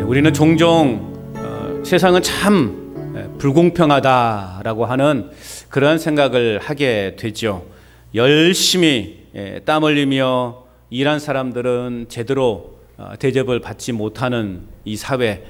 우리는 종종 세상은 참 불공평하다라고 하는 그런 생각을 하게 되죠. 열심히 땀 흘리며 일한 사람들은 제대로 대접을 받지 못하는 이 사회,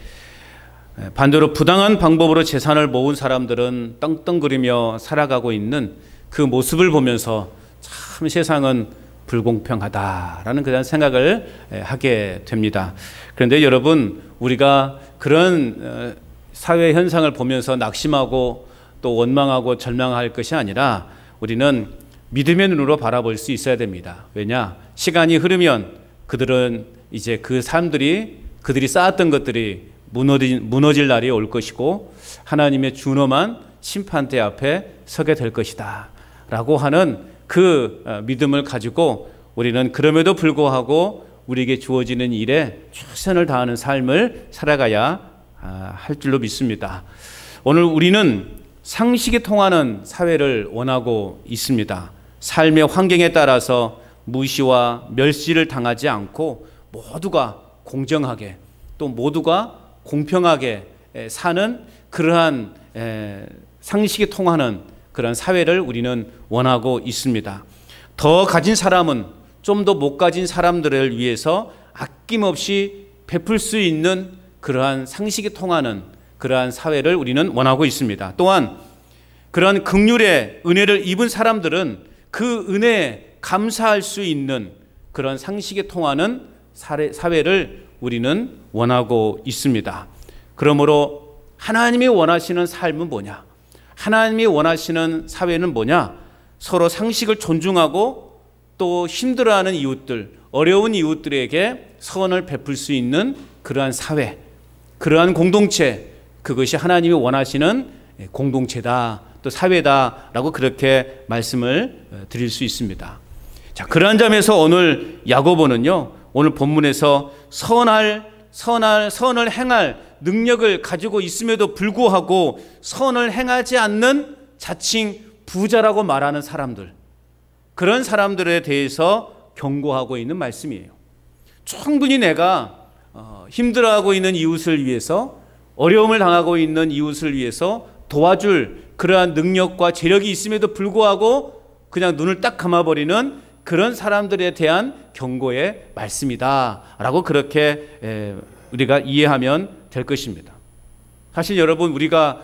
반대로 부당한 방법으로 재산을 모은 사람들은 떵떵거리며 살아가고 있는 그 모습을 보면서 참 세상은 불공평하다라는 그런 생각을 하게 됩니다. 그런데 여러분, 우리가 그런 사회 현상을 보면서 낙심하고 또 원망하고 절망할 것이 아니라 우리는 믿음의 눈으로 바라볼 수 있어야 됩니다. 왜냐? 시간이 흐르면 그들은 이제 그 사람들이 그들이 쌓았던 것들이 무너질 날이 올 것이고 하나님의 준엄한 심판대 앞에 서게 될 것이다 라고 하는 그 믿음을 가지고 우리는 그럼에도 불구하고 우리에게 주어지는 일에 최선을 다하는 삶을 살아가야 할 줄로 믿습니다. 오늘 우리는 상식이 통하는 사회를 원하고 있습니다. 삶의 환경에 따라서 무시와 멸시를 당하지 않고 모두가 공정하게 또 모두가 공평하게 사는 그러한 상식이 통하는 그런 사회를 우리는 원하고 있습니다. 더 가진 사람은 좀 더 못 가진 사람들을 위해서 아낌없이 베풀 수 있는 그러한 상식이 통하는 그러한 사회를 우리는 원하고 있습니다. 또한 그러한 긍휼의 은혜를 입은 사람들은 그 은혜에 감사할 수 있는 그런 상식이 통하는 사회를 우리는 원하고 있습니다. 그러므로 하나님이 원하시는 삶은 뭐냐? 하나님이 원하시는 사회는 뭐냐? 서로 상식을 존중하고 또 힘들어하는 이웃들, 어려운 이웃들에게 선을 베풀 수 있는 그러한 사회, 그러한 공동체, 그것이 하나님이 원하시는 공동체다, 또 사회다라고 그렇게 말씀을 드릴 수 있습니다. 자, 그러한 점에서 오늘 야고보는요, 오늘 본문에서 선을 행할 능력을 가지고 있음에도 불구하고 선을 행하지 않는 자칭 부자라고 말하는 사람들, 그런 사람들에 대해서 경고하고 있는 말씀이에요. 충분히 내가 힘들어하고 있는 이웃을 위해서, 어려움을 당하고 있는 이웃을 위해서 도와줄 그러한 능력과 재력이 있음에도 불구하고 그냥 눈을 딱 감아버리는 그런 사람들에 대한 경고의 말씀이다 라고 그렇게 우리가 이해하면 될 것입니다. 사실 여러분, 우리가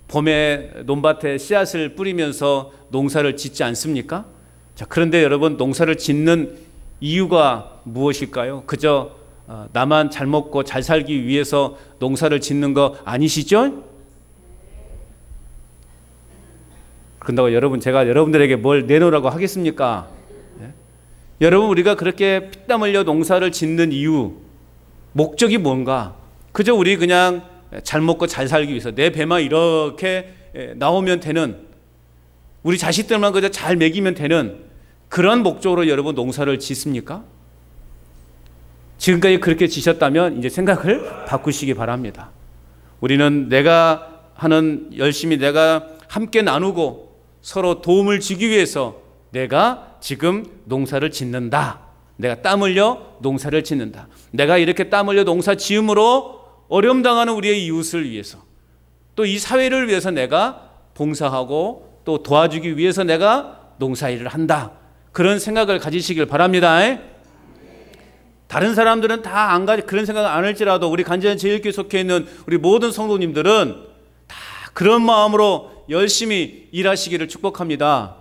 봄에 논밭에 씨앗을 뿌리면서 농사를 짓지 않습니까? 자, 그런데 여러분, 농사를 짓는 이유가 무엇일까요? 그저 나만 잘 먹고 잘 살기 위해서 농사를 짓는 거 아니시죠? 그런다고 여러분, 제가 여러분들에게 뭘 내놓으라고 하겠습니까? 네? 여러분, 우리가 그렇게 피땀 흘려 농사를 짓는 이유, 목적이 뭔가? 그저 우리 그냥 잘 먹고 잘 살기 위해서 내 배만 이렇게 나오면 되는, 우리 자식들만 그저 잘 먹이면 되는 그런 목적으로 여러분 농사를 짓습니까? 지금까지 그렇게 지셨다면 이제 생각을 바꾸시기 바랍니다. 우리는 내가 하는 열심히 내가 함께 나누고 서로 도움을 주기 위해서 내가 지금 농사를 짓는다. 내가 땀 흘려 농사를 짓는다. 내가 이렇게 땀 흘려 농사 지음으로 어려움 당하는 우리의 이웃을 위해서, 또 이 사회를 위해서 내가 봉사하고 또 도와주기 위해서 내가 농사일을 한다. 그런 생각을 가지시길 바랍니다. 다른 사람들은 다 그런 생각을 안 할지라도 우리 간지한 제일교회 속해 있는 우리 모든 성도님들은 다 그런 마음으로 열심히 일하시기를 축복합니다.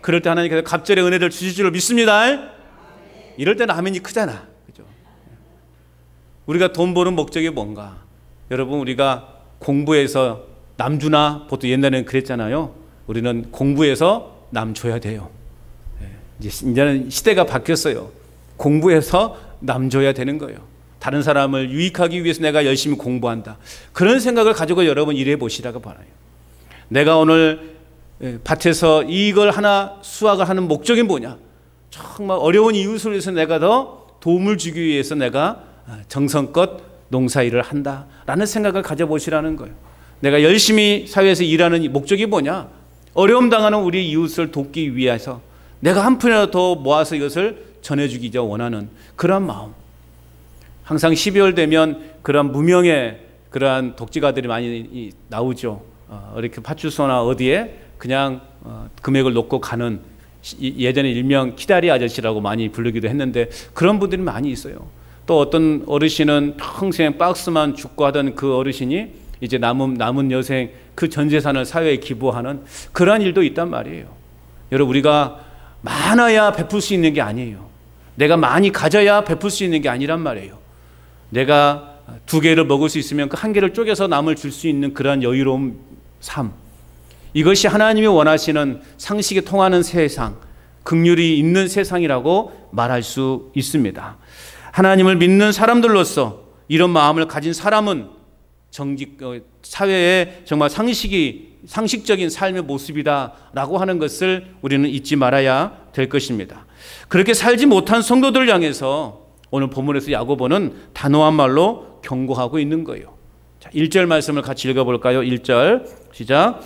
그럴 때 하나님께서 갑절의 은혜를 주실 줄 믿습니다. 이럴 때는 아멘이 크잖아. 그죠? 우리가 돈 버는 목적이 뭔가? 여러분, 우리가 공부해서 남 주나, 보통 옛날에는 그랬잖아요. 우리는 공부해서 남 줘야 돼요. 이제는 시대가 바뀌었어요. 공부해서 남 줘야 되는 거예요. 다른 사람을 유익하기 위해서 내가 열심히 공부한다. 그런 생각을 가지고 여러분 일해 보시라고 바라요. 내가 오늘 밭에서 이걸 하나 수확을 하는 목적이 뭐냐? 정말 어려운 이웃을 위해서 내가 더 도움을 주기 위해서 내가 정성껏 농사일을 한다라는 생각을 가져보시라는 거예요. 내가 열심히 사회에서 일하는 목적이 뭐냐? 어려움 당하는 우리 이웃을 돕기 위해서 내가 한 푼이라도 더 모아서 이것을 전해주기 원하는 그런 마음. 항상 12월 되면 그런 무명의 그러한 독지가들이 많이 나오죠. 이렇게 파출소나 어디에 그냥 금액을 놓고 가는, 예전에 일명 키다리 아저씨라고 많이 부르기도 했는데 그런 분들이 많이 있어요. 또 어떤 어르신은 평생 박스만 줍고 하던 그 어르신이 이제 남은 여생 그 전 재산을 사회에 기부하는 그러한 일도 있단 말이에요. 여러분, 우리가 많아야 베풀 수 있는 게 아니에요. 내가 많이 가져야 베풀 수 있는 게 아니란 말이에요. 내가 2개를 먹을 수 있으면 그 1개를 쪼개서 남을 줄 수 있는 그러한 여유로운 삶, 이것이 하나님이 원하시는 상식에 통하는 세상, 긍휼이 있는 세상이라고 말할 수 있습니다. 하나님을 믿는 사람들로서 이런 마음을 가진 사람은 사회에 정말 상식적인 삶의 모습이다라고 하는 것을 우리는 잊지 말아야 될 것입니다. 그렇게 살지 못한 성도들 향해서 오늘 본문에서 야고보는 단호한 말로 경고하고 있는 거예요. 자, 1절 말씀을 같이 읽어볼까요? 1절 시작.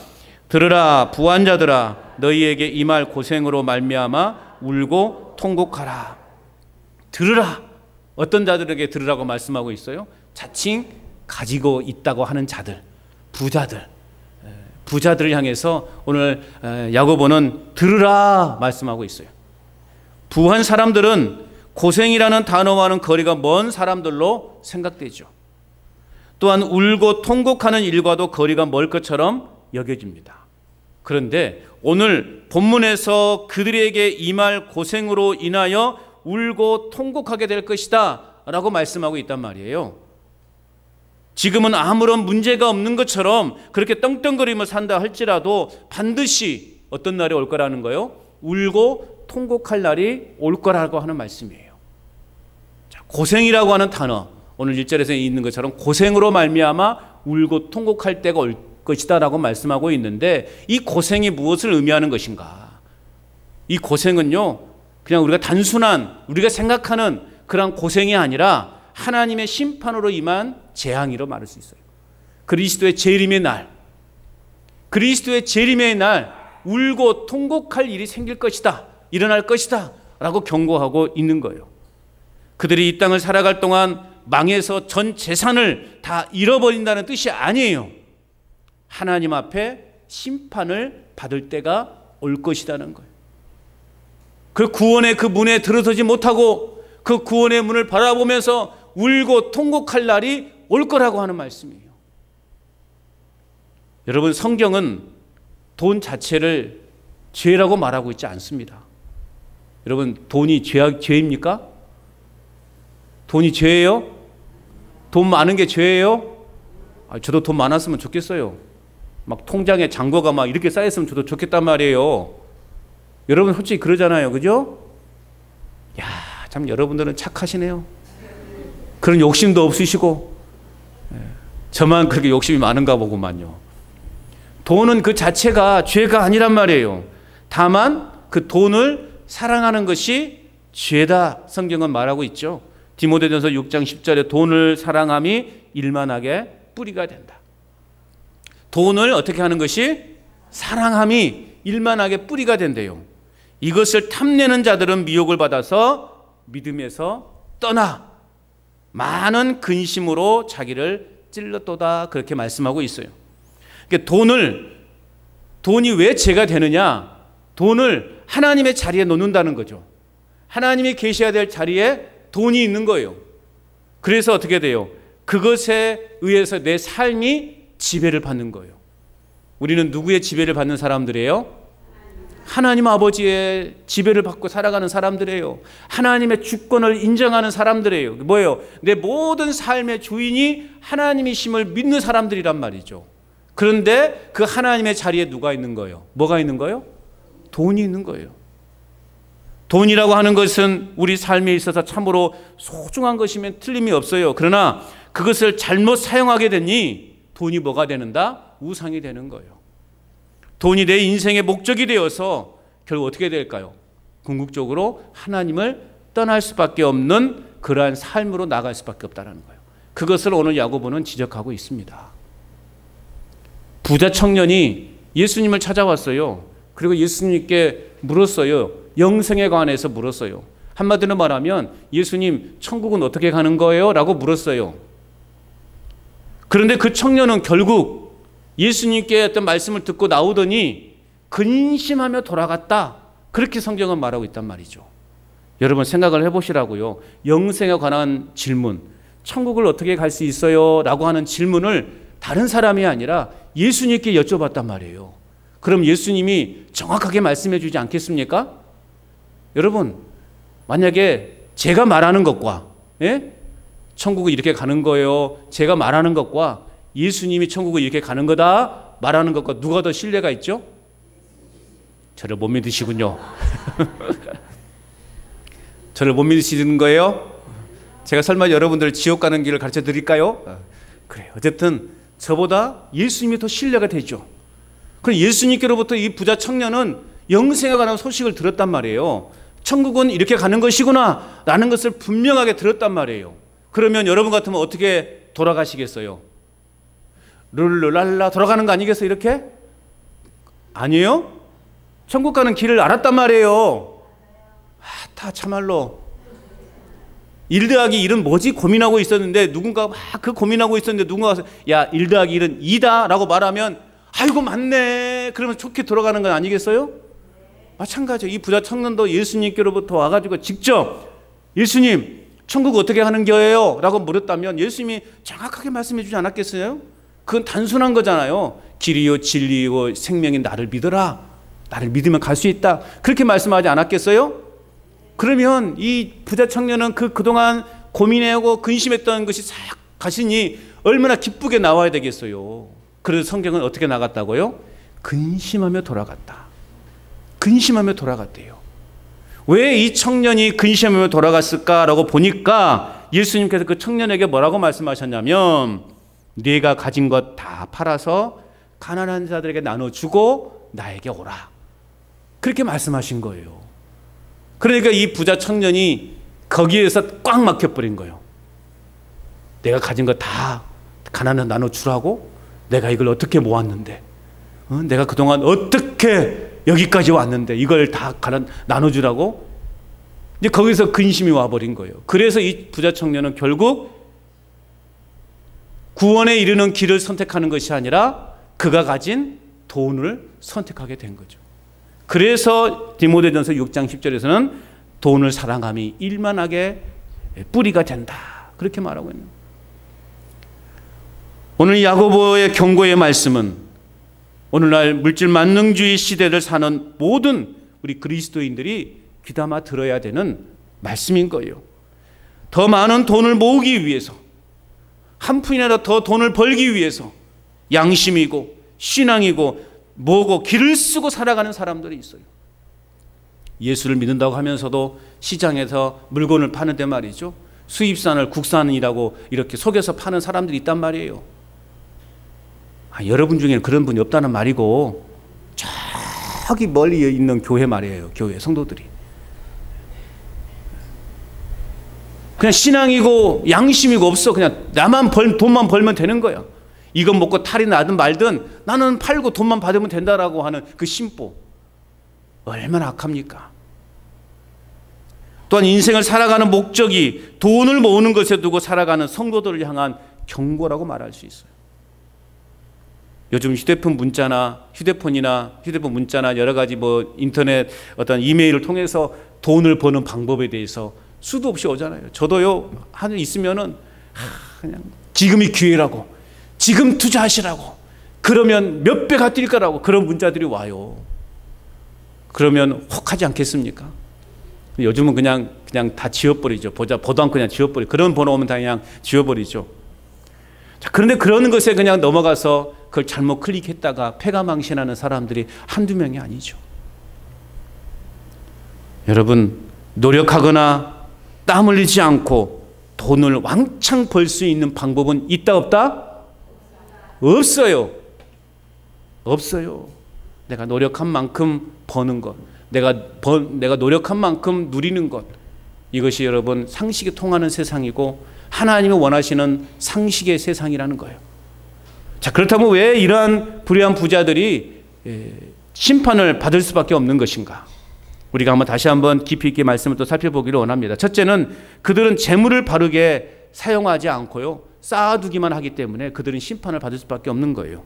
들으라 부한자들아, 너희에게 임할 고생으로 말미암아 울고 통곡하라. 들으라. 어떤 자들에게 들으라고 말씀하고 있어요? 자칭 가지고 있다고 하는 자들, 부자들을 향해서 오늘 야고보는 들으라 말씀하고 있어요. 부한 사람들은 고생이라는 단어와는 거리가 먼 사람들로 생각되죠. 또한 울고 통곡하는 일과도 거리가 멀 것처럼 여겨집니다. 그런데 오늘 본문에서 그들에게 임할 고생으로 인하여 울고 통곡하게 될 것이다 라고 말씀하고 있단 말이에요. 지금은 아무런 문제가 없는 것처럼 그렇게 떵떵거리며 산다 할지라도 반드시 어떤 날이 올 거라는 거예요? 울고 통곡할 날이 올 거라고 하는 말씀이에요. 자, 고생이라고 하는 단어, 오늘 1절에서 있는 것처럼 고생으로 말미암아 울고 통곡할 때가 올 것이다 라고 말씀하고 있는데, 이 고생이 무엇을 의미하는 것인가? 이 고생은요, 그냥 우리가 단순한 우리가 생각하는 그런 고생이 아니라 하나님의 심판으로 임한 재앙이로 말할 수 있어요. 그리스도의 재림의 날, 그리스도의 재림의 날 울고 통곡할 일이 생길 것이다, 일어날 것이다 라고 경고하고 있는 거예요. 그들이 이 땅을 살아갈 동안 망해서 전 재산을 다 잃어버린다는 뜻이 아니에요. 하나님 앞에 심판을 받을 때가 올 것이라는 거예요. 그 구원의 그 문에 들어서지 못하고 그 구원의 문을 바라보면서 울고 통곡할 날이 올 거라고 하는 말씀이에요. 여러분, 성경은 돈 자체를 죄라고 말하고 있지 않습니다. 여러분, 돈이 죄입니까? 돈이 죄예요? 돈 많은 게 죄예요? 저도 돈 많았으면 좋겠어요. 막 통장에 잔고가 막 이렇게 쌓였으면 저도 좋겠단 말이에요. 여러분 솔직히 그러잖아요. 그죠? 야, 참 여러분들은 착하시네요. 그런 욕심도 없으시고, 저만 그렇게 욕심이 많은가 보구만요. 돈은 그 자체가 죄가 아니란 말이에요. 다만 그 돈을 사랑하는 것이 죄다 성경은 말하고 있죠. 디모데전서 6장 10절에 돈을 사랑함이 일만하게 뿌리가 된다. 돈을 어떻게 하는 것이? 사랑함이 일만하게 뿌리가 된대요. 이것을 탐내는 자들은 미혹을 받아서 믿음에서 떠나 많은 근심으로 자기를 찔렀도다, 그렇게 말씀하고 있어요. 그러니까 돈이 왜 죄가 되느냐? 돈을 하나님의 자리에 놓는다는 거죠. 하나님이 계셔야 될 자리에 돈이 있는 거예요. 그래서 어떻게 돼요? 그것에 의해서 내 삶이 지배를 받는 거예요. 우리는 누구의 지배를 받는 사람들이에요? 하나님 아버지의 지배를 받고 살아가는 사람들이에요. 하나님의 주권을 인정하는 사람들이에요. 뭐예요? 내 모든 삶의 주인이 하나님이심을 믿는 사람들이란 말이죠. 그런데 그 하나님의 자리에 누가 있는 거예요? 뭐가 있는 거예요? 돈이 있는 거예요. 돈이라고 하는 것은 우리 삶에 있어서 참으로 소중한 것이면 틀림이 없어요. 그러나 그것을 잘못 사용하게 되니 돈이 뭐가 되는다? 우상이 되는 거예요. 돈이 내 인생의 목적이 되어서 결국 어떻게 될까요? 궁극적으로 하나님을 떠날 수밖에 없는 그러한 삶으로 나갈 수밖에 없다는 거예요. 그것을 오늘 야고보는 지적하고 있습니다. 부자 청년이 예수님을 찾아왔어요. 그리고 예수님께 물었어요. 영생에 관해서 물었어요. 한마디로 말하면 예수님 천국은 어떻게 가는 거예요? 라고 물었어요. 그런데 그 청년은 결국 예수님께 어떤 말씀을 듣고 나오더니 근심하며 돌아갔다. 그렇게 성경은 말하고 있단 말이죠. 여러분 생각을 해보시라고요. 영생에 관한 질문, 천국을 어떻게 갈 수 있어요? 라고 하는 질문을 다른 사람이 아니라 예수님께 여쭤봤단 말이에요. 그럼 예수님이 정확하게 말씀해 주지 않겠습니까? 여러분, 만약에 제가 말하는 것과 천국을 이렇게 가는 거예요, 제가 말하는 것과 예수님이 천국을 이렇게 가는 거다 말하는 것과 누가 더 신뢰가 있죠? 저를 못 믿으시군요. 저를 못 믿으시는 거예요? 제가 설마 여러분들 지옥 가는 길을 가르쳐 드릴까요? 그래요. 어쨌든 저보다 예수님이 더 신뢰가 되죠. 그럼 예수님께로부터 이 부자 청년은 영생에 관한 소식을 들었단 말이에요. 천국은 이렇게 가는 것이구나 라는 것을 분명하게 들었단 말이에요. 그러면 여러분 같으면 어떻게 돌아가시겠어요? 룰루랄라 돌아가는 거 아니겠어요? 이렇게? 아니에요? 천국 가는 길을 알았단 말이에요. 다 참말로 1 더하기 1은 뭐지? 고민하고 있었는데 누군가 막 그 고민하고 있었는데 누군가 와서 야 1 더하기 1은 2다 라고 말하면 아이고 맞네 그러면 좋게 돌아가는 건 아니겠어요? 마찬가지예요. 이 부자 청년도 예수님께로부터 와가지고 직접 예수님 천국 어떻게 하는 거예요? 라고 물었다면 예수님이 정확하게 말씀해 주지 않았겠어요? 그건 단순한 거잖아요. 길이요 진리요 생명인 나를 믿어라. 나를 믿으면 갈 수 있다. 그렇게 말씀하지 않았겠어요? 그러면 이 부자 청년은 그동안 고민하고 근심했던 것이 싹 가시니 얼마나 기쁘게 나와야 되겠어요. 그래서 성경은 어떻게 나갔다고요? 근심하며 돌아갔다. 근심하며 돌아갔대요. 왜 이 청년이 근심하며 돌아갔을까라고 보니까 예수님께서 그 청년에게 뭐라고 말씀하셨냐면 네가 가진 것 다 팔아서 가난한 자들에게 나눠주고 나에게 오라. 그렇게 말씀하신 거예요. 그러니까 이 부자 청년이 거기에서 꽉 막혀버린 거예요. 내가 가진 거 다 가난한 나눠주라고? 내가 이걸 어떻게 모았는데? 내가 그동안 어떻게 여기까지 왔는데 이걸 다 나눠주라고? 이제 거기서 근심이 와버린 거예요. 그래서 이 부자 청년은 결국 구원에 이르는 길을 선택하는 것이 아니라 그가 가진 돈을 선택하게 된 거죠. 그래서 디모데전서 6장 10절에서는 돈을 사랑함이 일만하게 뿌리가 된다. 그렇게 말하고 있는 거예요. 오늘 야고보의 경고의 말씀은 오늘날 물질 만능주의 시대를 사는 모든 우리 그리스도인들이 귀담아 들어야 되는 말씀인 거예요. 더 많은 돈을 모으기 위해서 한 푼이라도 더 돈을 벌기 위해서 양심이고 신앙이고 뭐고 길을 쓰고 살아가는 사람들이 있어요. 예수를 믿는다고 하면서도 시장에서 물건을 파는데 말이죠. 수입산을 국산이라고 이렇게 속여서 파는 사람들이 있단 말이에요. 여러분 중에는 그런 분이 없다는 말이고 저기 멀리 있는 교회 말이에요. 교회 성도들이. 그냥 신앙이고 양심이고 없어. 그냥 나만 돈만 벌면 되는 거야. 이건 먹고 탈이 나든 말든 나는 팔고 돈만 받으면 된다라고 하는 그 심보. 얼마나 악합니까? 또한 인생을 살아가는 목적이 돈을 모으는 것에 두고 살아가는 성도들을 향한 경고라고 말할 수 있어요. 요즘 휴대폰 문자나 여러 가지 뭐 인터넷 어떤 이메일을 통해서 돈을 버는 방법에 대해서 수도 없이 오잖아요. 저도요, 한 있으면은 그냥 지금이 기회라고, 지금 투자하시라고, 그러면 몇 배가 뛸 거라고 그런 문자들이 와요. 그러면 혹하지 않겠습니까? 요즘은 그냥 다 지워버리죠. 보도 않고 그냥 지워버리죠. 그런 번호 오면 다 그냥 지워버리죠. 자, 그런데 그러는 것에 그냥 넘어가서 그걸 잘못 클릭했다가 패가망신하는 사람들이 한두 명이 아니죠. 여러분, 노력하거나 땀 흘리지 않고 돈을 왕창 벌 수 있는 방법은 있다 없다? 없어요. 없어요. 내가 노력한 만큼 버는 것, 내가 노력한 만큼 누리는 것, 이것이 여러분 상식이 통하는 세상이고 하나님이 원하시는 상식의 세상이라는 거예요. 자, 그렇다면 왜 이러한 불의한 부자들이 심판을 받을 수밖에 없는 것인가? 우리가 다시 한번 깊이 있게 말씀을 또 살펴보기를 원합니다. 첫째는 그들은 재물을 바르게 사용하지 않고요, 쌓아두기만 하기 때문에 그들은 심판을 받을 수밖에 없는 거예요.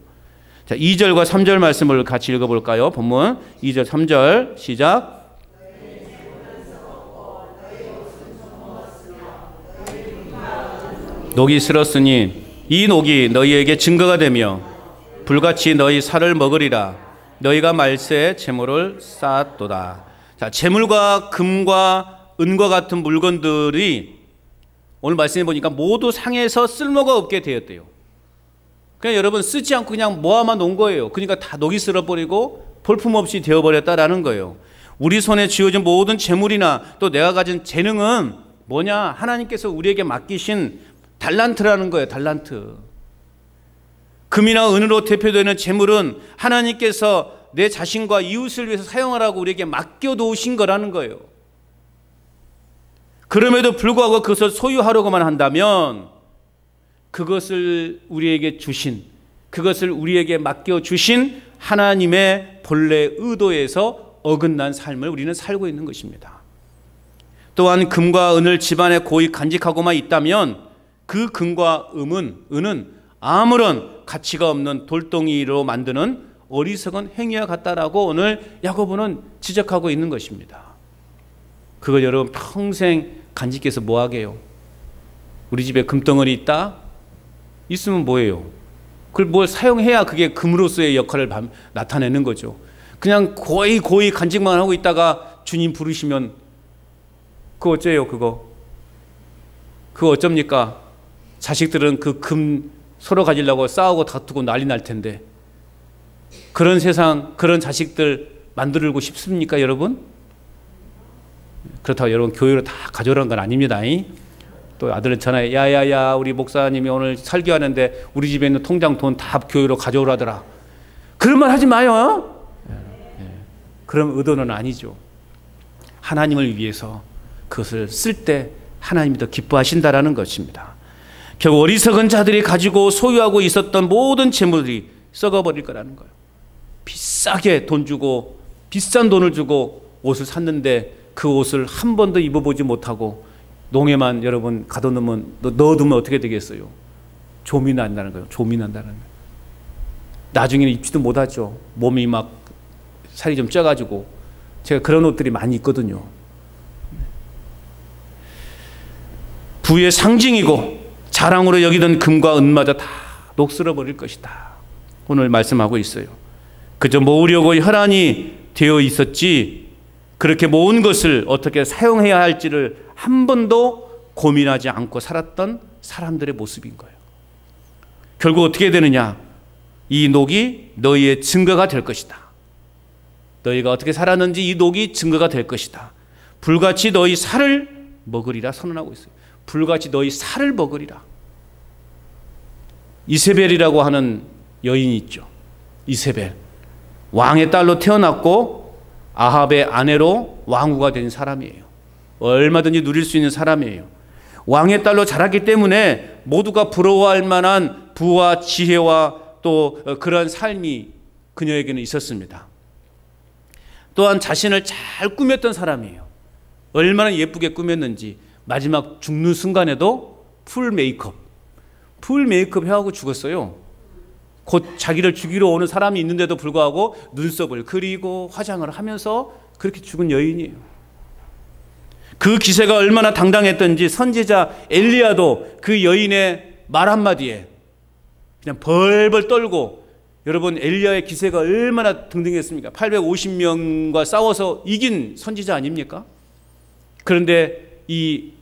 자, 2절과 3절 말씀을 같이 읽어볼까요? 본문 2절 3절 시작. 녹이 슬었으니 이 녹이 너희에게 증거가 되며 불같이 너희 살을 먹으리라. 너희가 말세에 재물을 쌓았도다. 자, 재물과 금과 은과 같은 물건들이 오늘 말씀해 보니까 모두 상에서 쓸모가 없게 되었대요. 그냥 여러분 쓰지 않고 그냥 모아만 놓은 거예요. 그러니까 다 녹이 슬어버리고 볼품없이 되어버렸다라는 거예요. 우리 손에 쥐어진 모든 재물이나 또 내가 가진 재능은 뭐냐? 하나님께서 우리에게 맡기신 달란트라는 거예요. 달란트. 금이나 은으로 대표되는 재물은 하나님께서 내 자신과 이웃을 위해서 사용하라고 우리에게 맡겨놓으신 거라는 거예요. 그럼에도 불구하고 그것을 소유하려고만 한다면 그것을 우리에게 주신, 그것을 우리에게 맡겨주신 하나님의 본래 의도에서 어긋난 삶을 우리는 살고 있는 것입니다. 또한 금과 은을 집안에 고이 간직하고만 있다면 그 금과 은은 아무런 가치가 없는 돌덩이로 만드는 어리석은 행위와 같다라고 오늘 야고보는 지적하고 있는 것입니다. 그걸 여러분 평생 간직해서 뭐하게요? 우리 집에 금덩어리 있다? 있으면 뭐예요? 그걸 뭘 사용해야 그게 금으로서의 역할을 나타내는 거죠. 그냥 고이 간직만 하고 있다가 주님 부르시면 그거 어째요? 그거 어쩝니까? 자식들은 그 금 서로 가지려고 싸우고 다투고 난리 날 텐데 그런 세상, 그런 자식들 만들고 싶습니까, 여러분? 그렇다고 여러분 교회로 다 가져오라는 건 아닙니다. 또 아들은 전화해, 야야야 우리 목사님이 오늘 설교하는데 우리 집에 있는 통장 돈 다 교회로 가져오라더라. 그런 말 하지 마요. 그런 의도는 아니죠. 하나님을 위해서 그것을 쓸 때 하나님이 더 기뻐하신다라는 것입니다. 결국 어리석은 자들이 가지고 소유하고 있었던 모든 재물이 썩어버릴 거라는 거예요. 비싸게 돈 주고 비싼 돈을 주고 옷을 샀는데 그 옷을 한 번도 입어보지 못하고 농에만 여러분 가둬놓으면 넣어두면 어떻게 되겠어요? 좀이 난다는 거예요. 좀이 난다는 거예요. 나중에는 입지도 못하죠. 몸이 막 살이 좀 쪄가지고. 제가 그런 옷들이 많이 있거든요. 부의 상징이고 자랑으로 여기던 금과 은마저 다 녹슬어 버릴 것이다. 오늘 말씀하고 있어요. 그저 모으려고 혈안이 되어 있었지 그렇게 모은 것을 어떻게 사용해야 할지를 한 번도 고민하지 않고 살았던 사람들의 모습인 거예요. 결국 어떻게 되느냐? 이 녹이 너희의 증거가 될 것이다. 너희가 어떻게 살았는지 이 녹이 증거가 될 것이다. 불같이 너희 살을 먹으리라 선언하고 있어요. 불같이 너희 살을 먹으리라. 이세벨이라고 하는 여인이 있죠. 이세벨. 왕의 딸로 태어났고 아합의 아내로 왕후가 된 사람이에요. 얼마든지 누릴 수 있는 사람이에요. 왕의 딸로 자랐기 때문에 모두가 부러워할 만한 부와 지혜와 또 그런 삶이 그녀에게는 있었습니다. 또한 자신을 잘 꾸몄던 사람이에요. 얼마나 예쁘게 꾸몄는지 마지막 죽는 순간에도 풀 메이크업 해하고 죽었어요. 곧 자기를 죽이러 오는 사람이 있는데도 불구하고 눈썹을 그리고 화장을 하면서 그렇게 죽은 여인이에요. 그 기세가 얼마나 당당했던지 선지자 엘리야도 그 여인의 말 한마디에 그냥 벌벌 떨고, 여러분 엘리야의 기세가 얼마나 등등했습니까? 850명과 싸워서 이긴 선지자 아닙니까? 그런데 이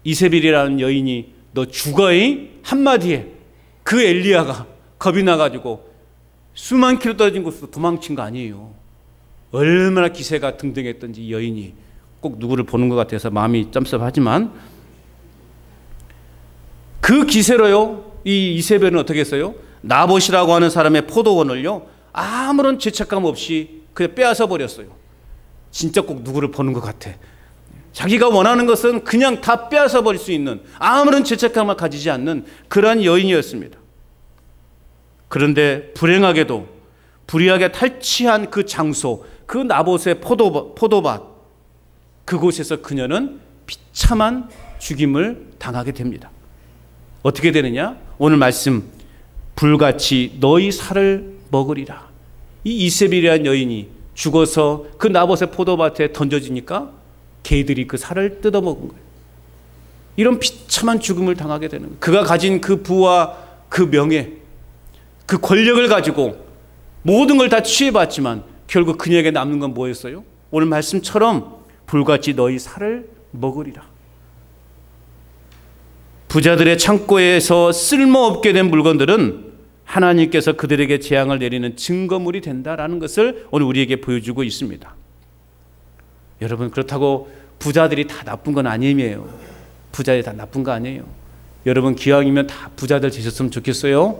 이세벨이라는 여인이 너 죽어이 한마디에 그 엘리야가 겁이 나가지고 수만 킬로 떨어진 곳으로 도망친 거 아니에요. 얼마나 기세가 등등했던지 이 여인이 꼭 누구를 보는 것 같아서 마음이 점섭하지만 그 기세로요, 이 이세벨은 어떻게 했어요? 나봇이라고 하는 사람의 포도원을요 아무런 죄책감 없이 그냥 빼앗아 버렸어요. 진짜 꼭 누구를 보는 것 같아. 자기가 원하는 것은 그냥 다 빼앗아 버릴 수 있는, 아무런 죄책감을 가지지 않는 그러한 여인이었습니다. 그런데 불행하게도 불의하게 탈취한 그 장소, 그 나봇의 포도밭, 그곳에서 그녀는 비참한 죽임을 당하게 됩니다. 어떻게 되느냐? 오늘 말씀, 불같이 너희 살을 먹으리라. 이 이세벨이라는 여인이 죽어서 그 나봇의 포도밭에 던져지니까 개들이 그 살을 뜯어먹은 거예요. 이런 비참한 죽음을 당하게 되는 거예요. 그가 가진 그 부와 그 명예, 그 권력을 가지고 모든 걸 다 취해봤지만 결국 그녀에게 남는 건 뭐였어요? 오늘 말씀처럼 불같이 너희 살을 먹으리라. 부자들의 창고에서 쓸모없게 된 물건들은 하나님께서 그들에게 재앙을 내리는 증거물이 된다라는 것을 오늘 우리에게 보여주고 있습니다. 여러분, 그렇다고 부자들이 다 나쁜 건 아니에요. 부자들이 다 나쁜 거 아니에요. 여러분, 기왕이면 다 부자들 되셨으면 좋겠어요.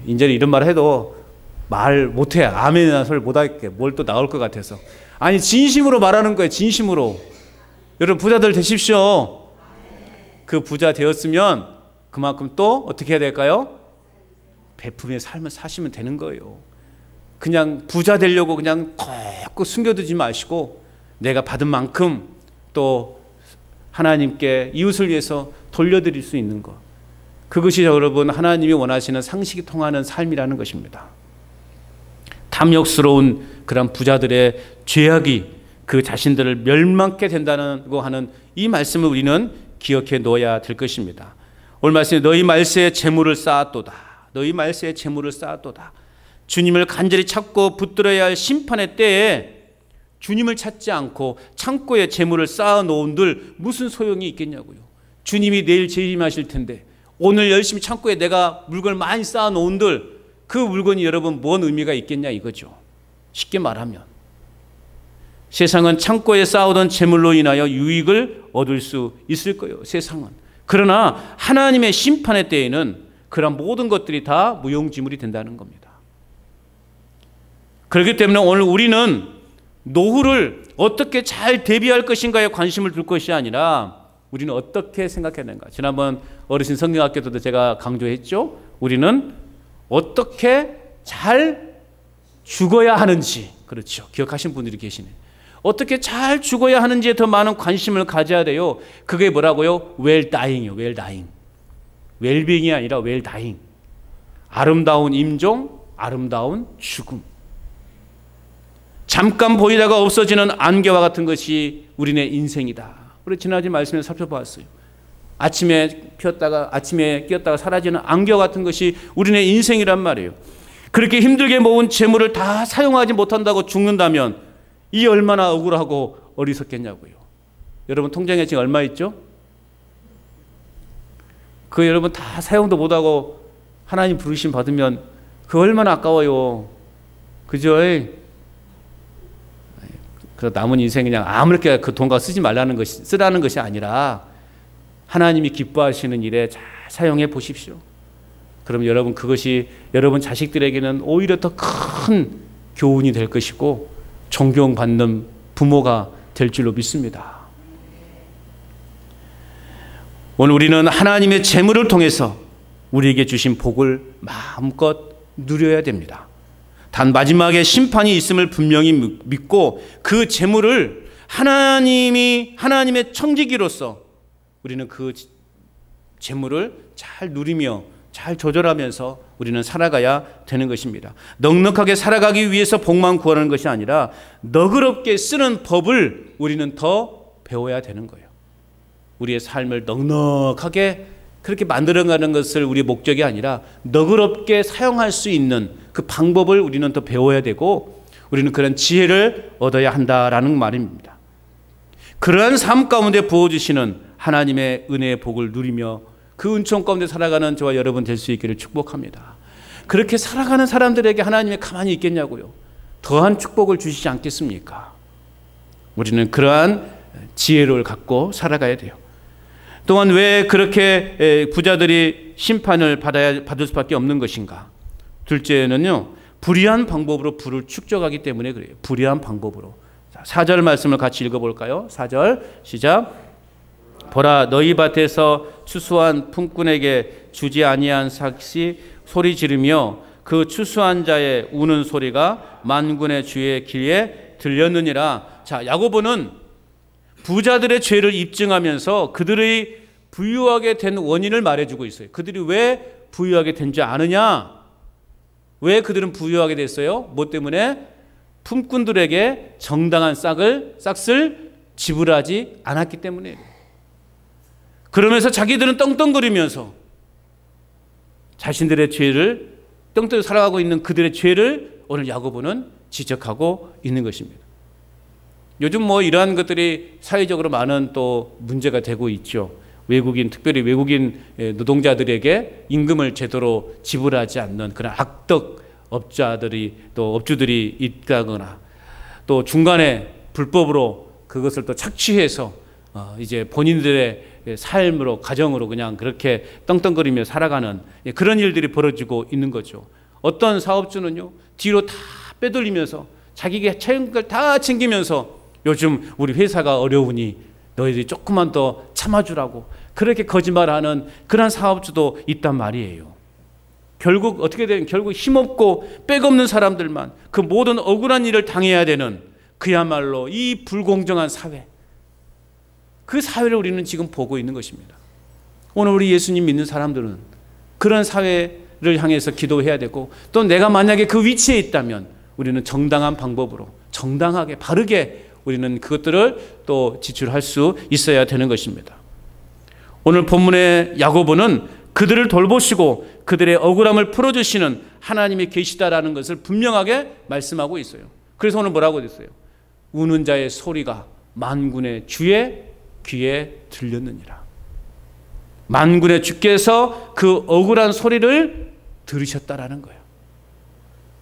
이제는 이런 말 해도 말 못해. 아멘이나 소리 못하겠게. 뭘 또 나올 것 같아서. 아니, 진심으로 말하는 거예요. 진심으로. 여러분, 부자들 되십시오. 그 부자 되었으면 그만큼 또 어떻게 해야 될까요? 베품의 삶을 사시면 되는 거예요. 그냥 부자 되려고 그냥 꼭 숨겨두지 마시고 내가 받은 만큼 또 하나님께 이웃을 위해서 돌려드릴 수 있는 것. 그것이 여러분 하나님이 원하시는 상식이 통하는 삶이라는 것입니다. 탐욕스러운 그런 부자들의 죄악이 그 자신들을 멸망케 된다고 하는 이 말씀을 우리는 기억해 놓아야 될 것입니다. 오늘 말씀에 너희 말세에 재물을 쌓았도다. 너희 말세에 재물을 쌓았도다. 주님을 간절히 찾고 붙들어야 할 심판의 때에 주님을 찾지 않고 창고에 재물을 쌓아 놓은들 무슨 소용이 있겠냐고요. 주님이 내일 재림하실 텐데 오늘 열심히 창고에 내가 물건을 많이 쌓아 놓은들 그 물건이 여러분 뭔 의미가 있겠냐 이거죠. 쉽게 말하면 세상은 창고에 쌓아둔 재물로 인하여 유익을 얻을 수 있을 거예요. 세상은. 그러나 하나님의 심판의 때에는 그런 모든 것들이 다 무용지물이 된다는 겁니다. 그렇기 때문에 오늘 우리는 노후를 어떻게 잘 대비할 것인가에 관심을 둘 것이 아니라 우리는 어떻게 생각해야 되는가. 지난번 어르신 성경학교 때도 제가 강조했죠. 우리는 어떻게 잘 죽어야 하는지. 그렇죠. 기억하신 분들이 계시네. 어떻게 잘 죽어야 하는지에 더 많은 관심을 가져야 돼요. 그게 뭐라고요? well dying이요. well dying. 웰빙이 아니라 well dying. 아름다운 임종, 아름다운 죽음. 잠깐 보이다가 없어지는 안개와 같은 것이 우리네 인생이다. 우리 지난주 말씀에서 살펴보았어요. 아침에 피었다가 아침에 끼었다가 사라지는 안개 같은 것이 우리네 인생이란 말이에요. 그렇게 힘들게 모은 재물을 다 사용하지 못한다고 죽는다면 이 얼마나 억울하고 어리석겠냐고요. 여러분 통장에 지금 얼마 있죠? 그 여러분 다 사용도 못하고 하나님 부르심 받으면 그 얼마나 아까워요. 그죠? 그 남은 인생 그냥 아무렇게 그 돈과 쓰라는 것이 아니라 하나님이 기뻐하시는 일에 잘 사용해 보십시오. 그럼 여러분 그것이 여러분 자식들에게는 오히려 더 큰 교훈이 될 것이고 존경받는 부모가 될 줄로 믿습니다. 오늘 우리는 하나님의 재물을 통해서 우리에게 주신 복을 마음껏 누려야 됩니다. 단 마지막에 심판이 있음을 분명히 믿고 그 재물을 하나님의 청지기로서 우리는 그 재물을 잘 누리며 잘 조절하면서 우리는 살아가야 되는 것입니다. 넉넉하게 살아가기 위해서 복만 구하는 것이 아니라 너그럽게 쓰는 법을 우리는 더 배워야 되는 거예요. 우리의 삶을 넉넉하게 그렇게 만들어가는 것을 우리의 목적이 아니라 너그럽게 사용할 수 있는 그 방법을 우리는 더 배워야 되고 우리는 그런 지혜를 얻어야 한다라는 말입니다. 그러한 삶 가운데 부어주시는 하나님의 은혜의 복을 누리며 그 은총 가운데 살아가는 저와 여러분 될 수 있기를 축복합니다. 그렇게 살아가는 사람들에게 하나님이 가만히 있겠냐고요. 더한 축복을 주시지 않겠습니까? 우리는 그러한 지혜를 갖고 살아가야 돼요. 또한 왜 그렇게 부자들이 심판을 받을 수밖에 없는 것인가? 둘째는요, 불의한 방법으로 부를 축적하기 때문에 그래요. 불의한 방법으로. 4절 말씀을 같이 읽어볼까요? 4절 시작. 보라, 너희 밭에서 추수한 품꾼에게 주지 아니한 삭시 소리 지르며 그 추수한 자의 우는 소리가 만군의 주의 귀에 들렸느니라. 자, 야고보는 부자들의 죄를 입증하면서 그들의 부유하게 된 원인을 말해주고 있어요. 그들이 왜 부유하게 된 줄 아느냐? 왜 그들은 부유하게 됐어요? 뭐 때문에? 품꾼들에게 정당한 싹을 지불하지 않았기 때문에. 그러면서 자기들은 떵떵거리면서 자신들의 죄를 떵떵 살아가고 있는 그들의 죄를 오늘 야고보는 지적하고 있는 것입니다. 요즘 뭐 이러한 것들이 사회적으로 많은 또 문제가 되고 있죠. 특별히 외국인 노동자들에게 임금을 제대로 지불하지 않는 그런 악덕 업주들이 있다거나 또 중간에 불법으로 그것을 또 착취해서 이제 본인들의 삶으로 가정으로 그냥 그렇게 떵떵거리며 살아가는 그런 일들이 벌어지고 있는 거죠. 어떤 사업주는요 뒤로 다 빼돌리면서 자기가 채운 걸 다 챙기면서 요즘 우리 회사가 어려우니 너희들이 조금만 더 참아주라고 그렇게 거짓말하는 그런 사업주도 있단 말이에요. 결국 어떻게 되면 결국 힘없고 백없는 사람들만 그 모든 억울한 일을 당해야 되는 그야말로 이 불공정한 사회, 그 사회를 우리는 지금 보고 있는 것입니다. 오늘 우리 예수님 믿는 사람들은 그런 사회를 향해서 기도해야 되고 또 내가 만약에 그 위치에 있다면 우리는 정당한 방법으로 정당하게 바르게 우리는 그것들을 또 지출할 수 있어야 되는 것입니다. 오늘 본문의 야고보는 그들을 돌보시고 그들의 억울함을 풀어주시는 하나님이 계시다라는 것을 분명하게 말씀하고 있어요. 그래서 오늘 뭐라고 됐어요? 우는 자의 소리가 만군의 주의 귀에 들렸느니라. 만군의 주께서 그 억울한 소리를 들으셨다라는 거예요.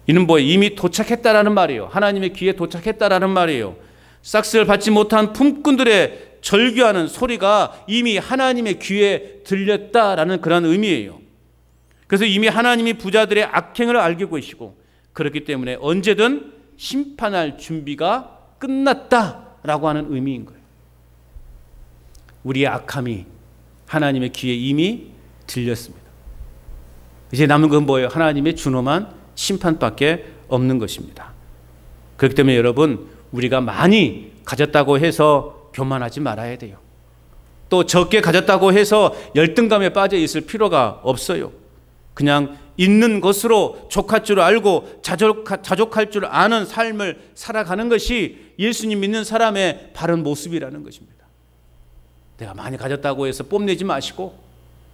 이는 뭐 이미 도착했다라는 말이에요. 하나님의 귀에 도착했다라는 말이에요. 싹스를 받지 못한 품꾼들의 절규하는 소리가 이미 하나님의 귀에 들렸다라는 그런 의미예요. 그래서 이미 하나님이 부자들의 악행을 알고 계시고 그렇기 때문에 언제든 심판할 준비가 끝났다라고 하는 의미인 거예요. 우리의 악함이 하나님의 귀에 이미 들렸습니다. 이제 남은 건 뭐예요? 하나님의 준엄한 심판밖에 없는 것입니다. 그렇기 때문에 여러분, 우리가 많이 가졌다고 해서 교만하지 말아야 돼요. 또 적게 가졌다고 해서 열등감에 빠져 있을 필요가 없어요. 그냥 있는 것으로 족할 줄 알고 자족할 줄 아는 삶을 살아가는 것이 예수님 믿는 사람의 바른 모습이라는 것입니다. 내가 많이 가졌다고 해서 뽐내지 마시고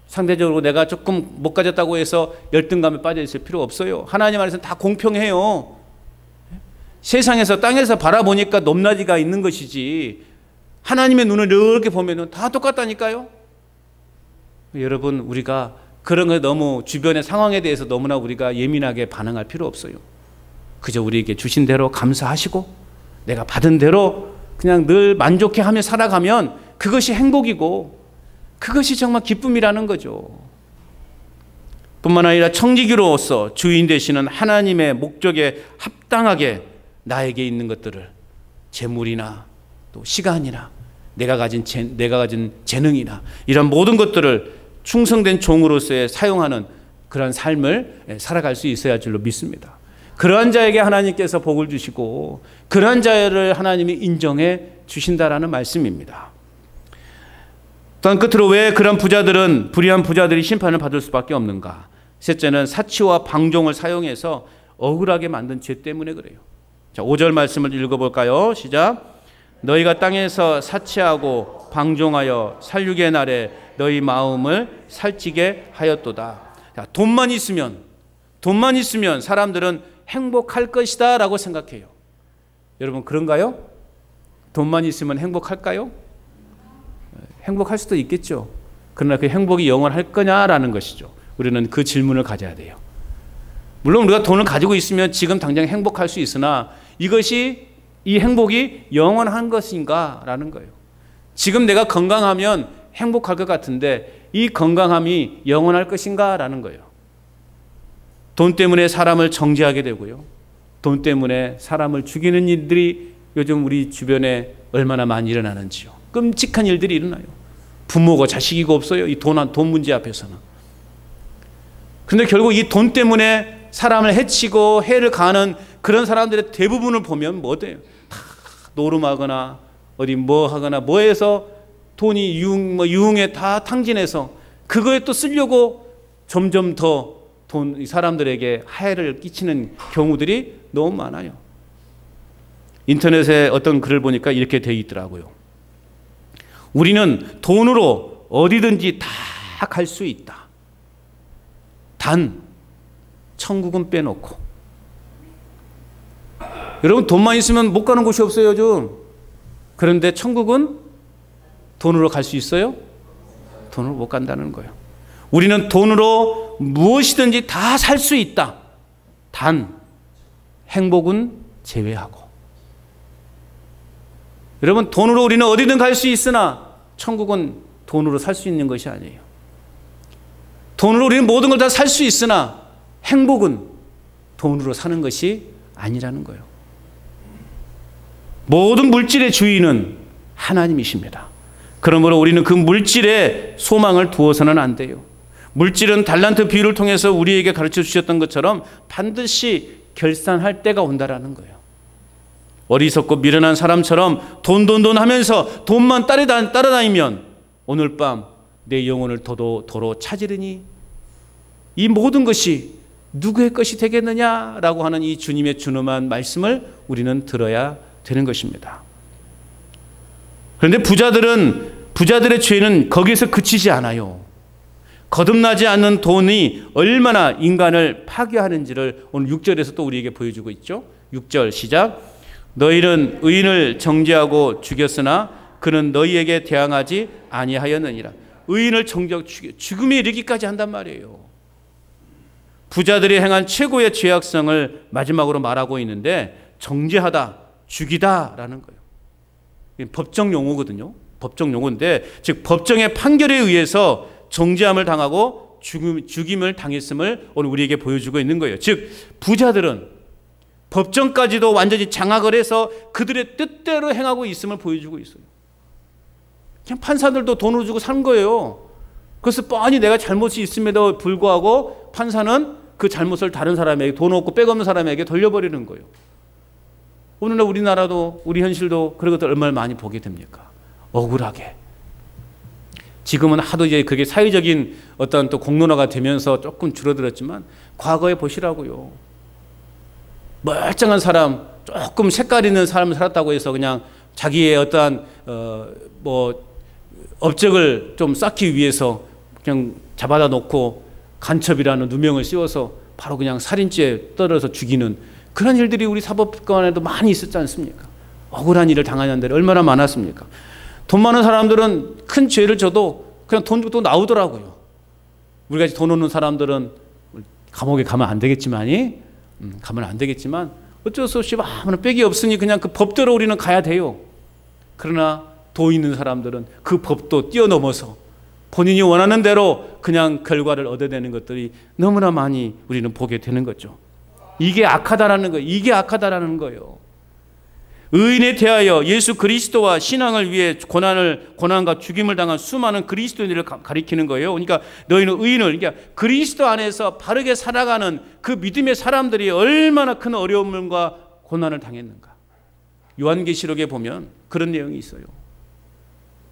상대적으로 내가 조금 못 가졌다고 해서 열등감에 빠져 있을 필요 없어요. 하나님 안에서는 다 공평해요. 세상에서 땅에서 바라보니까 높낮이가 있는 것이지 하나님의 눈을 이렇게 보면 다 똑같다니까요. 여러분, 우리가 그런 거 너무 주변의 상황에 대해서 너무나 우리가 예민하게 반응할 필요 없어요. 그저 우리에게 주신 대로 감사하시고 내가 받은 대로 그냥 늘 만족해하며 살아가면 그것이 행복이고 그것이 정말 기쁨이라는 거죠. 뿐만 아니라 청지기로서 주인 되시는 하나님의 목적에 합당하게 나에게 있는 것들을 재물이나 또 시간이나 내가 가진 재능이나 이런 모든 것들을 충성된 종으로서의 사용하는 그런 삶을 살아갈 수 있어야 할 줄로 믿습니다. 그러한 자에게 하나님께서 복을 주시고 그러한 자를 하나님이 인정해 주신다라는 말씀입니다. 또한 끝으로 왜 그런 부자들은 불의한 부자들이 심판을 받을 수밖에 없는가? 셋째는 사치와 방종을 사용해서 억울하게 만든 죄 때문에 그래요. 자, 5절 말씀을 읽어볼까요? 시작. 너희가 땅에서 사치하고 방종하여 살육의 날에 너희 마음을 살찌게 하였도다. 자, 돈만 있으면 사람들은 행복할 것이다 라고 생각해요. 여러분, 그런가요? 돈만 있으면 행복할까요? 행복할 수도 있겠죠. 그러나 그 행복이 영원할 거냐라는 것이죠. 우리는 그 질문을 가져야 돼요. 물론 우리가 돈을 가지고 있으면 지금 당장 행복할 수 있으나 이것이 이 행복이 영원한 것인가라는 거예요. 지금 내가 건강하면 행복할 것 같은데 이 건강함이 영원할 것인가라는 거예요. 돈 때문에 사람을 정죄하게 되고요. 돈 때문에 사람을 죽이는 일들이 요즘 우리 주변에 얼마나 많이 일어나는지요. 끔찍한 일들이 일어나요. 부모고 자식이고 없어요. 이 돈 문제 앞에서는. 그런데 결국 이 돈 때문에 사람을 해치고 해를 가하는 그런 사람들의 대부분을 보면 뭐 돼요? 다 노름하거나 어디 뭐 하거나 뭐해서 돈이 유흥에 다 탕진해서 그거에 또 쓰려고 점점 더 사람들에게 하해를 끼치는 경우들이 너무 많아요. 인터넷에 어떤 글을 보니까 이렇게 되어 있더라고요. 우리는 돈으로 어디든지 다 갈 수 있다. 단 천국은 빼놓고. 여러분, 돈만 있으면 못 가는 곳이 없어요, 요즘. 그런데 천국은 돈으로 갈 수 있어요? 돈으로 못 간다는 거예요. 우리는 돈으로 무엇이든지 다 살 수 있다. 단 행복은 제외하고. 여러분, 돈으로 우리는 어디든 갈 수 있으나 천국은 돈으로 살 수 있는 것이 아니에요. 돈으로 우리는 모든 걸 다 살 수 있으나 행복은 돈으로 사는 것이 아니라는 거예요. 모든 물질의 주인은 하나님이십니다. 그러므로 우리는 그 물질에 소망을 두어서는 안 돼요. 물질은 달란트 비유를 통해서 우리에게 가르쳐 주셨던 것처럼 반드시 결산할 때가 온다라는 거예요. 어리석고 미련한 사람처럼 돈 하면서 돈만 따라다니면 오늘 밤 내 영혼을 도로 찾으리니 이 모든 것이 누구의 것이 되겠느냐라고 하는 이 주님의 준엄한 말씀을 우리는 들어야 되는 것입니다. 그런데 부자들의 죄는 거기에서 그치지 않아요. 거듭나지 않는 돈이 얼마나 인간을 파괴하는지를 오늘 6절에서 또 우리에게 보여주고 있죠. 6절 시작. 너희는 의인을 정죄하고 죽였으나 그는 너희에게 대항하지 아니하였느니라. 의인을 정죄하고 죽음에 이르기까지 한단 말이에요. 부자들이 행한 최고의 죄악성을 마지막으로 말하고 있는데 정죄하다, 죽이다라는 거예요. 법정 용어거든요. 법정 용어인데 즉 법정의 판결에 의해서 정죄함을 당하고 죽임을 당했음을 오늘 우리에게 보여주고 있는 거예요. 즉 부자들은 법정까지도 완전히 장악을 해서 그들의 뜻대로 행하고 있음을 보여주고 있어요. 그냥 판사들도 돈을 주고 산 거예요. 그래서 뻔히 내가 잘못이 있음에도 불구하고 판사는 그 잘못을 다른 사람에게, 돈 없고 백 없는 사람에게 돌려버리는 거예요. 오늘날 우리나라도, 우리 현실도 그런 것들 얼마나 많이 보게 됩니까? 억울하게. 지금은 하도 이제 그게 사회적인 어떤 또 공론화가 되면서 조금 줄어들었지만 과거에 보시라고요. 멀쩡한 사람, 조금 색깔 있는 사람을 살았다고 해서 그냥 자기의 어떠한 업적을 좀 쌓기 위해서 그냥 잡아다 놓고 간첩이라는 누명을 씌워서 바로 그냥 살인죄에 떨어서 죽이는 그런 일들이 우리 사법권에도 많이 있었지 않습니까? 억울한 일을 당하는 데를 얼마나 많았습니까? 돈 많은 사람들은 큰 죄를 져도 그냥 돈 주고 또 나오더라고요. 우리같이 돈 없는 사람들은 감옥에 가면 안 되겠지만 어쩔 수 없이 아무런 빽이 없으니 그냥 그 법대로 우리는 가야 돼요. 그러나 돈 있는 사람들은 그 법도 뛰어넘어서 본인이 원하는 대로 그냥 결과를 얻어내는 것들이 너무나 많이 우리는 보게 되는 거죠. 이게 악하다라는 거예요. 이게 악하다라는 거예요. 의인에 대하여 예수 그리스도와 신앙을 위해 고난과 죽임을 당한 수많은 그리스도인들을 가리키는 거예요. 그러니까 너희는 의인을, 그러니까 그리스도 안에서 바르게 살아가는 그 믿음의 사람들이 얼마나 큰 어려움과 고난을 당했는가. 요한계시록에 보면 그런 내용이 있어요.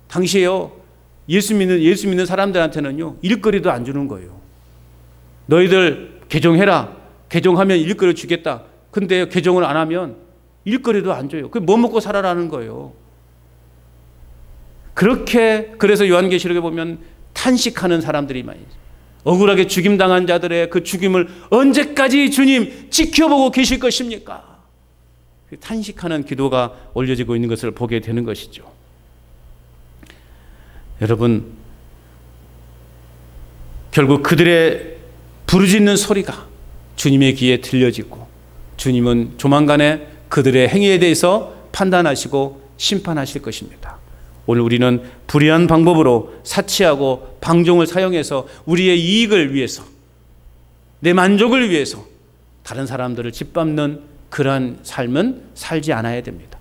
당시에요, 예수 믿는 사람들한테는요, 일거리도 안 주는 거예요. 너희들 개종해라. 개종하면 일거리 주겠다. 근데 개종을 안 하면 일거리도 안 줘요. 그 뭐 먹고 살아라는 거예요. 그래서 요한계시록에 보면 탄식하는 사람들이 많이 있어요. 억울하게 죽임당한 자들의 그 죽임을 언제까지 주님 지켜보고 계실 것입니까? 탄식하는 기도가 올려지고 있는 것을 보게 되는 것이죠. 여러분, 결국 그들의 부르짖는 소리가 주님의 귀에 들려지고 주님은 조만간에 그들의 행위에 대해서 판단하시고 심판하실 것입니다. 오늘 우리는 불의한 방법으로 사치하고 방종을 사용해서 우리의 이익을 위해서, 내 만족을 위해서 다른 사람들을 짓밟는 그러한 삶은 살지 않아야 됩니다.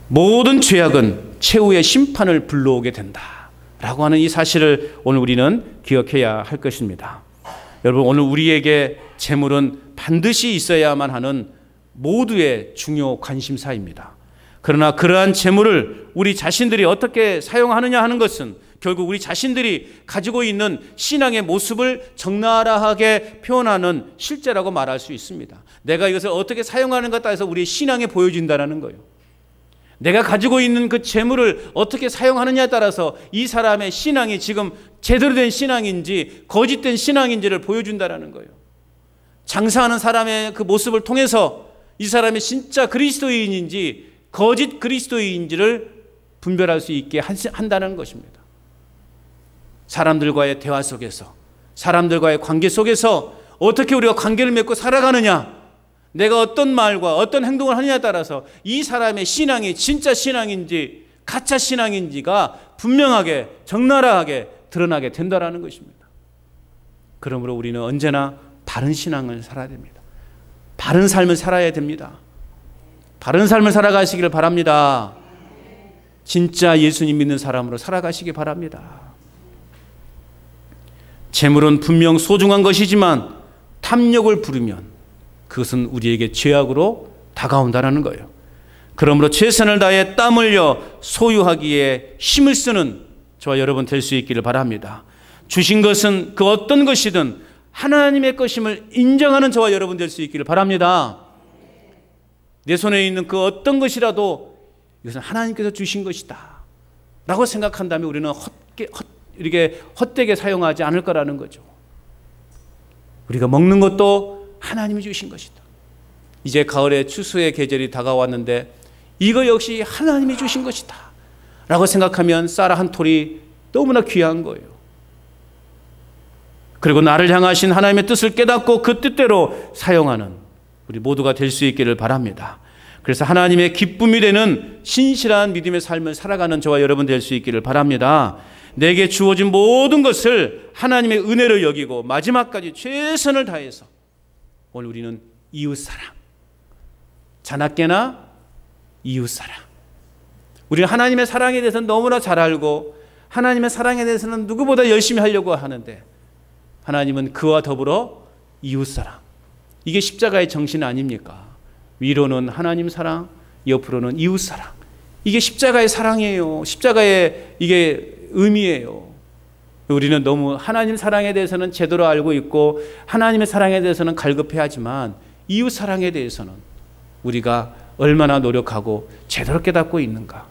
모든 죄악은 최후의 심판을 불러오게 된다라고 하는 이 사실을 오늘 우리는 기억해야 할 것입니다. 여러분, 오늘 우리에게 재물은 반드시 있어야만 하는 모두의 중요 관심사입니다. 그러나 그러한 재물을 우리 자신들이 어떻게 사용하느냐 하는 것은 결국 우리 자신들이 가지고 있는 신앙의 모습을 적나라하게 표현하는 실제라고 말할 수 있습니다. 내가 이것을 어떻게 사용하는가 따라서 우리의 신앙이 보여진다는 거예요. 내가 가지고 있는 그 재물을 어떻게 사용하느냐에 따라서 이 사람의 신앙이 지금 제대로 된 신앙인지 거짓된 신앙인지를 보여준다는 거예요. 장사하는 사람의 그 모습을 통해서 이 사람이 진짜 그리스도인인지 거짓 그리스도인인지를 분별할 수 있게 한다는 것입니다. 사람들과의 대화 속에서, 사람들과의 관계 속에서 어떻게 우리가 관계를 맺고 살아가느냐, 내가 어떤 말과 어떤 행동을 하느냐에 따라서 이 사람의 신앙이 진짜 신앙인지 가짜 신앙인지가 분명하게 적나라하게 드러나게 된다는 것입니다. 그러므로 우리는 언제나 바른 신앙을 살아야 됩니다. 바른 삶을 살아야 됩니다. 바른 삶을 살아가시기를 바랍니다. 진짜 예수님 믿는 사람으로 살아가시기 바랍니다. 재물은 분명 소중한 것이지만 탐욕을 부르면 그것은 우리에게 죄악으로 다가온다는 거예요. 그러므로 최선을 다해 땀 흘려 소유하기에 힘을 쓰는 저와 여러분 될 수 있기를 바랍니다. 주신 것은 그 어떤 것이든 하나님의 것임을 인정하는 저와 여러분 될 수 있기를 바랍니다. 내 손에 있는 그 어떤 것이라도 이것은 하나님께서 주신 것이다 라고 생각한다면 우리는 이렇게 헛되게 사용하지 않을 거라는 거죠. 우리가 먹는 것도 하나님이 주신 것이다. 이제 가을에 추수의 계절이 다가왔는데 이거 역시 하나님이 주신 것이다 라고 생각하면 쌀 한 톨이 너무나 귀한 거예요. 그리고 나를 향하신 하나님의 뜻을 깨닫고 그 뜻대로 사용하는 우리 모두가 될 수 있기를 바랍니다. 그래서 하나님의 기쁨이 되는 신실한 믿음의 삶을 살아가는 저와 여러분 될 수 있기를 바랍니다. 내게 주어진 모든 것을 하나님의 은혜로 여기고 마지막까지 최선을 다해서 오늘 우리는 이웃사랑, 자나깨나 이웃사랑, 우리는 하나님의 사랑에 대해서는 너무나 잘 알고 하나님의 사랑에 대해서는 누구보다 열심히 하려고 하는데 하나님은 그와 더불어 이웃사랑, 이게 십자가의 정신 아닙니까? 위로는 하나님 사랑, 옆으로는 이웃사랑, 이게 십자가의 사랑이에요. 십자가의 이게 의미예요. 우리는 너무 하나님 사랑에 대해서는 제대로 알고 있고 하나님의 사랑에 대해서는 갈급해하지만 이웃 사랑에 대해서는 우리가 얼마나 노력하고 제대로 깨닫고 있는가.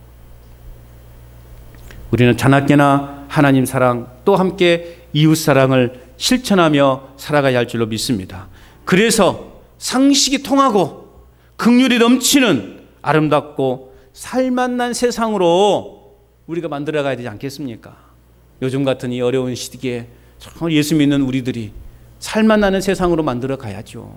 우리는 자나깨나 하나님 사랑 또 함께 이웃 사랑을 실천하며 살아가야 할 줄로 믿습니다. 그래서 상식이 통하고 긍휼이 넘치는 아름답고 살맛난 세상으로 우리가 만들어가야 되지 않겠습니까? 요즘 같은 이 어려운 시기에 정말 예수 믿는 우리들이 살맛나는 세상으로 만들어 가야죠.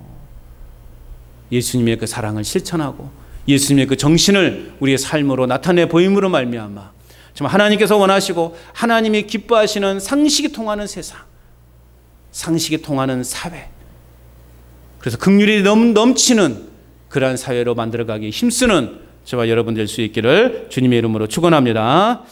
예수님의 그 사랑을 실천하고 예수님의 그 정신을 우리의 삶으로 나타내 보임으로 말미암아 정말 하나님께서 원하시고 하나님이 기뻐하시는 상식이 통하는 세상, 상식이 통하는 사회, 그래서 긍휼이 넘치는 그러한 사회로 만들어가기 힘쓰는 저와 여러분 될 수 있기를 주님의 이름으로 축원합니다.